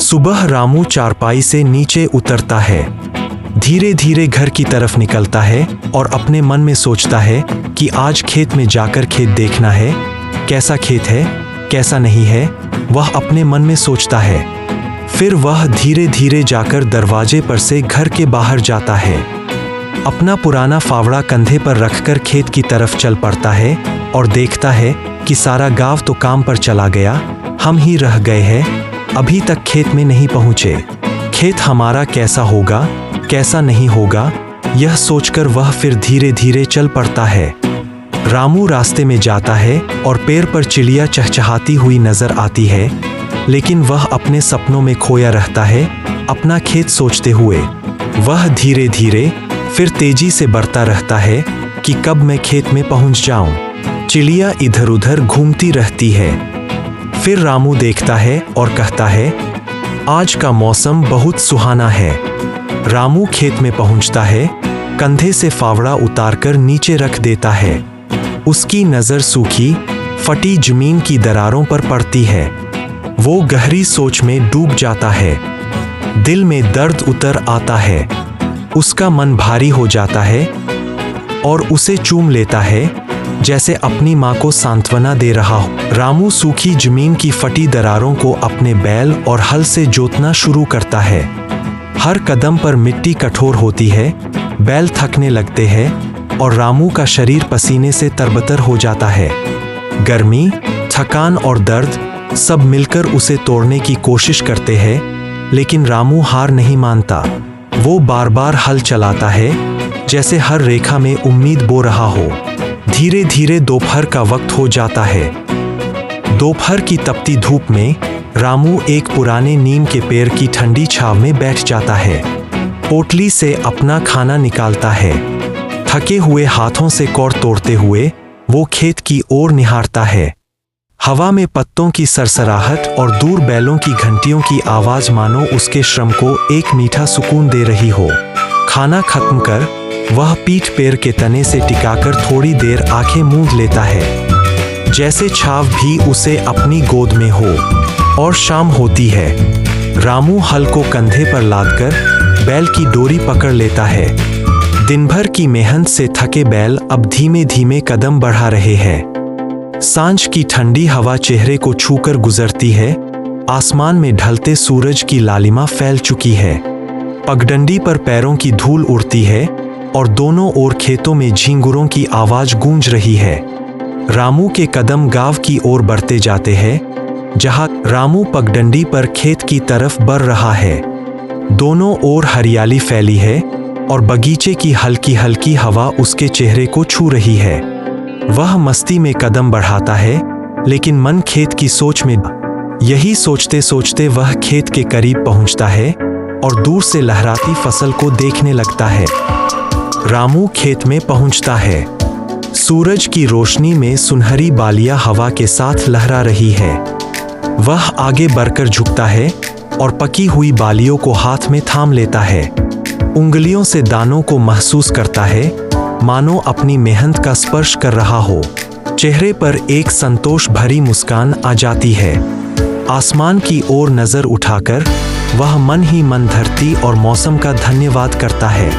सुबह रामू चारपाई से नीचे उतरता है, धीरे धीरे घर की तरफ निकलता है और अपने मन में सोचता है कि आज खेत में जाकर खेत देखना है, कैसा खेत है कैसा नहीं है, वह अपने मन में सोचता है। फिर वह धीरे धीरे जाकर दरवाजे पर से घर के बाहर जाता है, अपना पुराना फावड़ा कंधे पर रखकर खेत की तरफ चल पड़ता है और देखता है कि सारा गांव तो काम पर चला गया, हम ही रह गए हैं, अभी तक खेत में नहीं पहुंचे। खेत हमारा कैसा होगा कैसा नहीं होगा, यह सोचकर वह फिर धीरे धीरे चल पड़ता है। रामू रास्ते में जाता है और पेड़ पर चिड़िया चहचहाती हुई नजर आती है, लेकिन वह अपने सपनों में खोया रहता है, अपना खेत सोचते हुए। वह धीरे धीरे फिर तेजी से बढ़ता रहता है कि कब मैं खेत में पहुंच जाऊं। चिड़िया इधर उधर घूमती रहती है। फिर रामू देखता है और कहता है, आज का मौसम बहुत सुहाना है। रामू खेत में पहुंचता है, कंधे से फावड़ा उतारकर नीचे रख देता है। उसकी नजर सूखी फटी जमीन की दरारों पर पड़ती है। वो गहरी सोच में डूब जाता है, दिल में दर्द उतर आता है, उसका मन भारी हो जाता है और उसे चूम लेता है जैसे अपनी माँ को सांत्वना दे रहा हो। रामू सूखी जमीन की फटी दरारों को अपने बैल और हल से जोतना शुरू करता है। हर कदम पर मिट्टी कठोर होती है, बैल थकने लगते हैं और रामू का शरीर पसीने से तरबतर हो जाता है। गर्मी, थकान और दर्द सब मिलकर उसे तोड़ने की कोशिश करते हैं, लेकिन रामू हार नहीं मानता। वो बार बार हल चलाता है जैसे हर रेखा में उम्मीद बो रहा हो। धीरे धीरे दोपहर का वक्त हो जाता है। दोपहर की तपती धूप में रामू एक पुराने नीम के पेड़ की ठंडी छांव में बैठ जाता है। पोटली से अपना खाना निकालता है। थके हुए हाथों से कौर तोड़ते हुए वो खेत की ओर निहारता है। हवा में पत्तों की सरसराहट और दूर बैलों की घंटियों की आवाज मानो उसके श्रम को एक मीठा सुकून दे रही हो। खाना खत्म कर वह पीठ पेड़ के तने से टिकाकर थोड़ी देर आंखें मूंद लेता है, जैसे छाव भी उसे अपनी गोद में हो। और शाम होती है। रामू हल को कंधे पर लादकर बैल की डोरी पकड़ लेता है। दिन भर की मेहनत से थके बैल अब धीमे धीमे कदम बढ़ा रहे हैं। सांझ की ठंडी हवा चेहरे को छूकर गुजरती है। आसमान में ढलते सूरज की लालिमा फैल चुकी है। पगडंडी पर पैरों की धूल उड़ती है और दोनों ओर खेतों में झींगुरों की आवाज गूंज रही है। रामू के कदम गांव की ओर बढ़ते जाते हैं, जहां रामू पगडंडी पर खेत की तरफ बढ़ रहा है। दोनों ओर हरियाली फैली है और बगीचे की हल्की हल्की हवा उसके चेहरे को छू रही है। वह मस्ती में कदम बढ़ाता है, लेकिन मन खेत की सोच में। यही सोचते सोचते वह खेत के करीब पहुंचता है और दूर से लहराती फसल को देखने लगता है। रामू खेत में पहुंचता है। सूरज की रोशनी में सुनहरी बालियां हवा के साथ लहरा रही है। वह आगे बढ़कर झुकता है और पकी हुई बालियों को हाथ में थाम लेता है। उंगलियों से दानों को महसूस करता है, मानो अपनी मेहनत का स्पर्श कर रहा हो। चेहरे पर एक संतोष भरी मुस्कान आ जाती है। आसमान की ओर नजर उठाकर वह मन ही मन धरती और मौसम का धन्यवाद करता है।